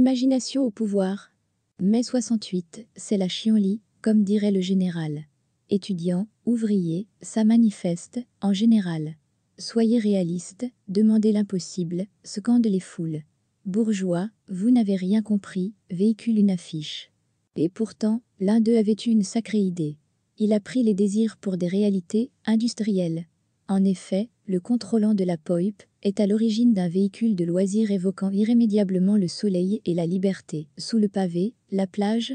L'imagination au pouvoir. Mai 68, c'est la chienlit, comme dirait le général. Étudiants, ouvriers, ça manifeste, en général. Soyez réalistes, demandez l'impossible, scandent les foules. Bourgeois, vous n'avez rien compris, véhicule une affiche. Et pourtant, l'un d'eux avait eu une sacrée idée. Il a pris les désirs pour des réalités industrielles. En effet, le contrôlant de la POIP est à l'origine d'un véhicule de loisirs évoquant irrémédiablement le soleil et la liberté. Sous le pavé, la plage.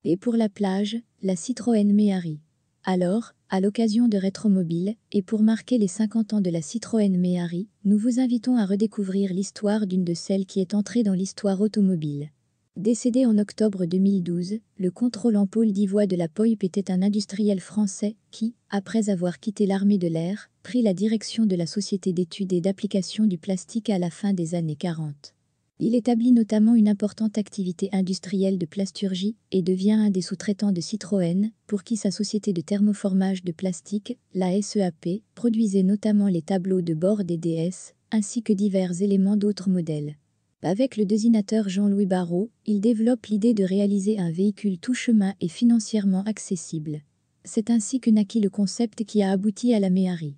Et pour la plage, la Citroën Méhari. Alors, à l'occasion de Rétromobile, et pour marquer les 50 ans de la Citroën Méhari, nous vous invitons à redécouvrir l'histoire d'une de celles qui est entrée dans l'histoire automobile. Décédé en octobre 2012, le contrôlant Paul Divoye de la POIP était un industriel français qui, après avoir quitté l'armée de l'air, prit la direction de la société d'études et d'application du plastique à la fin des années 40. Il établit notamment une importante activité industrielle de plasturgie et devient un des sous-traitants de Citroën, pour qui sa société de thermoformage de plastique, la SEAP, produisait notamment les tableaux de bord des DS, ainsi que divers éléments d'autres modèles. Avec le dessinateur Jean-Louis Barrault, il développe l'idée de réaliser un véhicule tout-chemin et financièrement accessible. C'est ainsi que naquit le concept qui a abouti à la Méhari.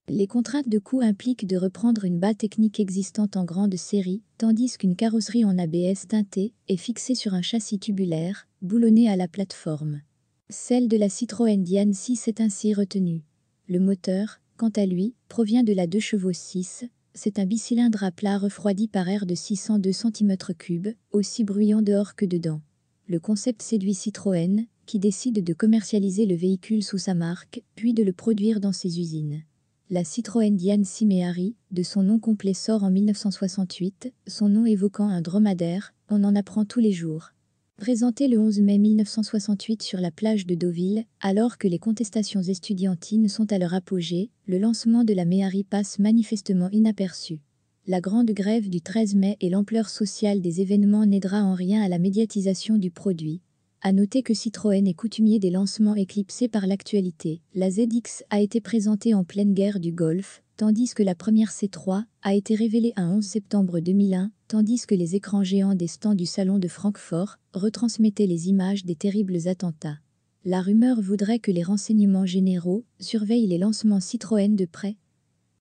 Les contraintes de coût impliquent de reprendre une base technique existante en grande série, tandis qu'une carrosserie en ABS teintée est fixée sur un châssis tubulaire, boulonné à la plateforme. Celle de la Citroën Diane 6 est ainsi retenue. Le moteur, quant à lui, provient de la 2 chevaux 6. C'est un bicylindre à plat refroidi par air de 602 cm3, aussi bruyant dehors que dedans. Le concept séduit Citroën, qui décide de commercialiser le véhicule sous sa marque, puis de le produire dans ses usines. La Citroën Diane 6 Méhari, de son nom complet, sort en 1968, son nom évoquant un dromadaire, on en apprend tous les jours. Présenté le 11 mai 1968 sur la plage de Deauville, alors que les contestations estudiantines sont à leur apogée, le lancement de la Méhari passe manifestement inaperçu. La grande grève du 13 mai et l'ampleur sociale des événements n'aidera en rien à la médiatisation du produit. À noter que Citroën est coutumier des lancements éclipsés par l'actualité. La ZX a été présentée en pleine guerre du Golfe, tandis que la première C3 a été révélée un 11 septembre 2001, tandis que les écrans géants des stands du salon de Francfort retransmettaient les images des terribles attentats. La rumeur voudrait que les renseignements généraux surveillent les lancements Citroën de près.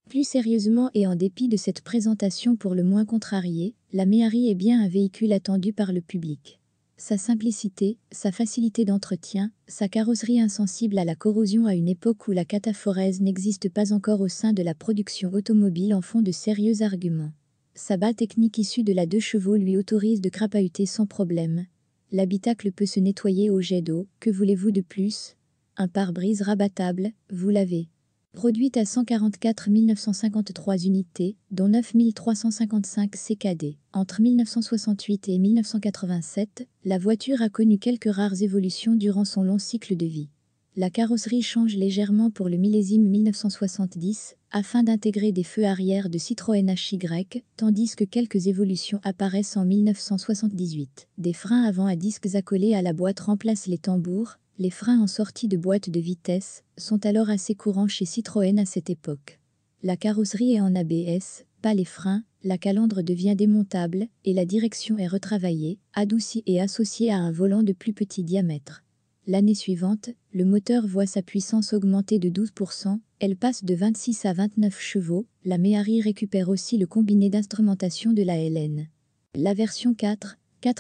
Plus sérieusement et en dépit de cette présentation pour le moins contrariée, la Méhari est bien un véhicule attendu par le public. Sa simplicité, sa facilité d'entretien, sa carrosserie insensible à la corrosion à une époque où la cataphorèse n'existe pas encore au sein de la production automobile en font de sérieux arguments. Sa base technique issue de la 2 chevaux lui autorise de crapahuter sans problème. L'habitacle peut se nettoyer au jet d'eau, que voulez-vous de plus? Un pare-brise rabattable, vous l'avez. Produite à 144 953 unités, dont 9 355 CKD. Entre 1968 et 1987, la voiture a connu quelques rares évolutions durant son long cycle de vie. La carrosserie change légèrement pour le millésime 1970, afin d'intégrer des feux arrière de Citroën HY, tandis que quelques évolutions apparaissent en 1978. Des freins avant à disques accolés à la boîte remplacent les tambours. Les freins en sortie de boîte de vitesse sont alors assez courants chez Citroën à cette époque. La carrosserie est en ABS, pas les freins, la calandre devient démontable et la direction est retravaillée, adoucie et associée à un volant de plus petit diamètre. L'année suivante, le moteur voit sa puissance augmenter de 12%, elle passe de 26 à 29 chevaux, la Méhari récupère aussi le combiné d'instrumentation de la LN. La version 4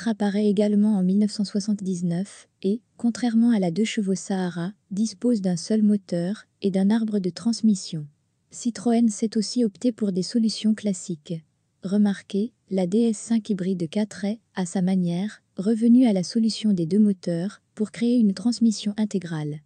apparaît également en 1979 et, contrairement à la 2 chevaux Sahara, dispose d'un seul moteur et d'un arbre de transmission. Citroën sait aussi opter pour des solutions classiques. Remarquez, la DS5 hybride 4 est, à sa manière, revenue à la solution des 2 moteurs pour créer une transmission intégrale.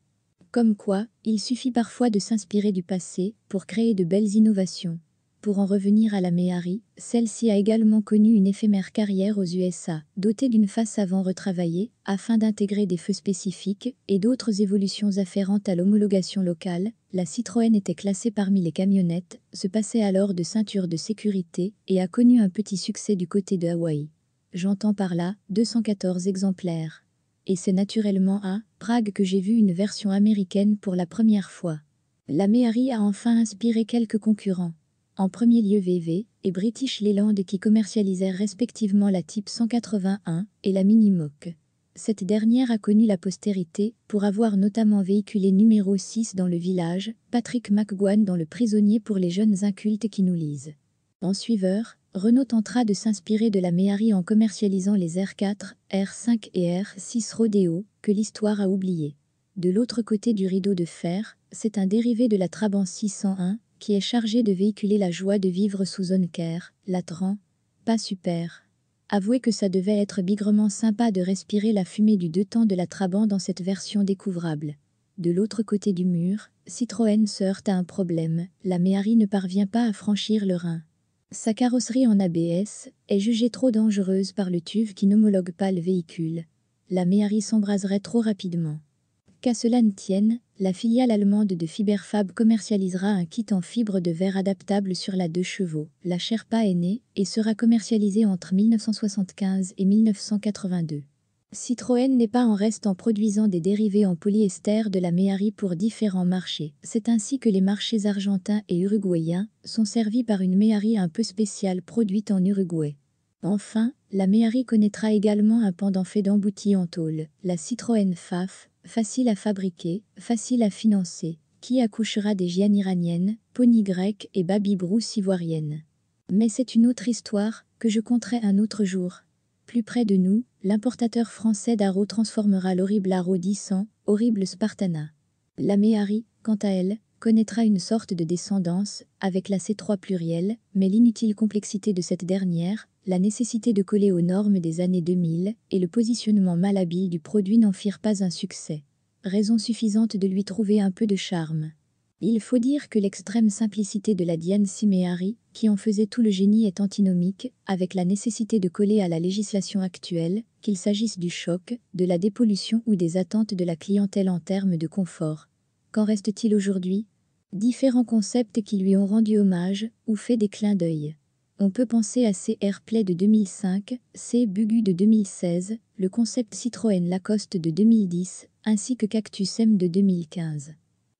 Comme quoi, il suffit parfois de s'inspirer du passé pour créer de belles innovations. Pour en revenir à la Méhari, celle-ci a également connu une éphémère carrière aux USA, dotée d'une face avant retravaillée, afin d'intégrer des feux spécifiques et d'autres évolutions afférentes à l'homologation locale. La Citroën était classée parmi les camionnettes, se passait alors de ceinture de sécurité et a connu un petit succès du côté de Hawaï. J'entends par là 214 exemplaires. Et c'est naturellement à Prague que j'ai vu une version américaine pour la première fois. La Méhari a enfin inspiré quelques concurrents. En premier lieu VV et British Leyland qui commercialisèrent respectivement la Type 181 et la Mini Moke. Cette dernière a connu la postérité pour avoir notamment véhiculé numéro 6 dans le village, Patrick McGowan dans Le Prisonnier pour les jeunes incultes qui nous lisent. En suiveur, Renault tentera de s'inspirer de la Méhari en commercialisant les R4, R5 et R6 Rodeo, que l'histoire a oubliés. De l'autre côté du rideau de fer, c'est un dérivé de la Trabant 601 qui est chargé de véhiculer la joie de vivre sous Zonker, Latran. Pas super. Avouez que ça devait être bigrement sympa de respirer la fumée du deux temps de la Trabant dans cette version découvrable. De l'autre côté du mur, Citroën se heurte à un problème, la Méhari ne parvient pas à franchir le Rhin. Sa carrosserie en ABS est jugée trop dangereuse par le TÜV qui n'homologue pas le véhicule. La Méhari s'embraserait trop rapidement. Qu'à cela ne tienne, la filiale allemande de Fiberfab commercialisera un kit en fibre de verre adaptable sur la 2 chevaux. La Sherpa est née et sera commercialisée entre 1975 et 1982. Citroën n'est pas en reste en produisant des dérivés en polyester de la Méhari pour différents marchés. C'est ainsi que les marchés argentins et uruguayens sont servis par une Méhari un peu spéciale produite en Uruguay. Enfin, la Méhari connaîtra également un pendant fait d'emboutis en tôle, la Citroën FAF, facile à fabriquer, facile à financer, qui accouchera des Giannes iraniennes, Pony grecques et Baby Brousse ivoiriennes. Mais c'est une autre histoire, que je conterai un autre jour. Plus près de nous, l'importateur français d'Aro transformera l'horrible Aro 10 en horrible Spartana. La Méhari, quant à elle, connaîtra une sorte de descendance, avec la C3 plurielle, mais l'inutile complexité de cette dernière, la nécessité de coller aux normes des années 2000 et le positionnement malhabile du produit n'en firent pas un succès. Raison suffisante de lui trouver un peu de charme. Il faut dire que l'extrême simplicité de la Diane Méhari, qui en faisait tout le génie, est antinomique avec la nécessité de coller à la législation actuelle, qu'il s'agisse du choc, de la dépollution ou des attentes de la clientèle en termes de confort. Qu'en reste-t-il aujourd'hui ? Différents concepts qui lui ont rendu hommage ou fait des clins d'œil. On peut penser à ces Airplay de 2005, ces Bugu de 2016, le concept Citroën Lacoste de 2010, ainsi que Cactus M de 2015.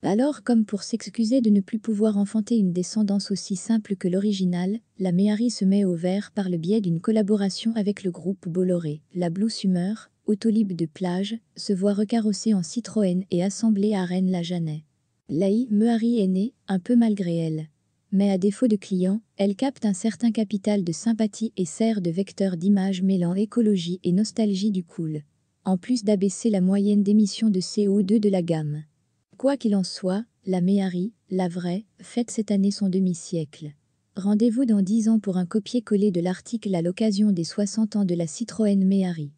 Alors, comme pour s'excuser de ne plus pouvoir enfanter une descendance aussi simple que l'original, la Méhari se met au vert par le biais d'une collaboration avec le groupe Bolloré. La Blue Summer, Autolib de plage, se voit recarrossée en Citroën et assemblée à Rennes-la-Janet. La Méhari est née, un peu malgré elle. Mais à défaut de clients, elle capte un certain capital de sympathie et sert de vecteur d'image mêlant écologie et nostalgie du cool. En plus d'abaisser la moyenne d'émissions de CO2 de la gamme. Quoi qu'il en soit, la Méhari, la vraie, fête cette année son demi-siècle. Rendez-vous dans 10 ans pour un copier-coller de l'article à l'occasion des 60 ans de la Citroën Méhari.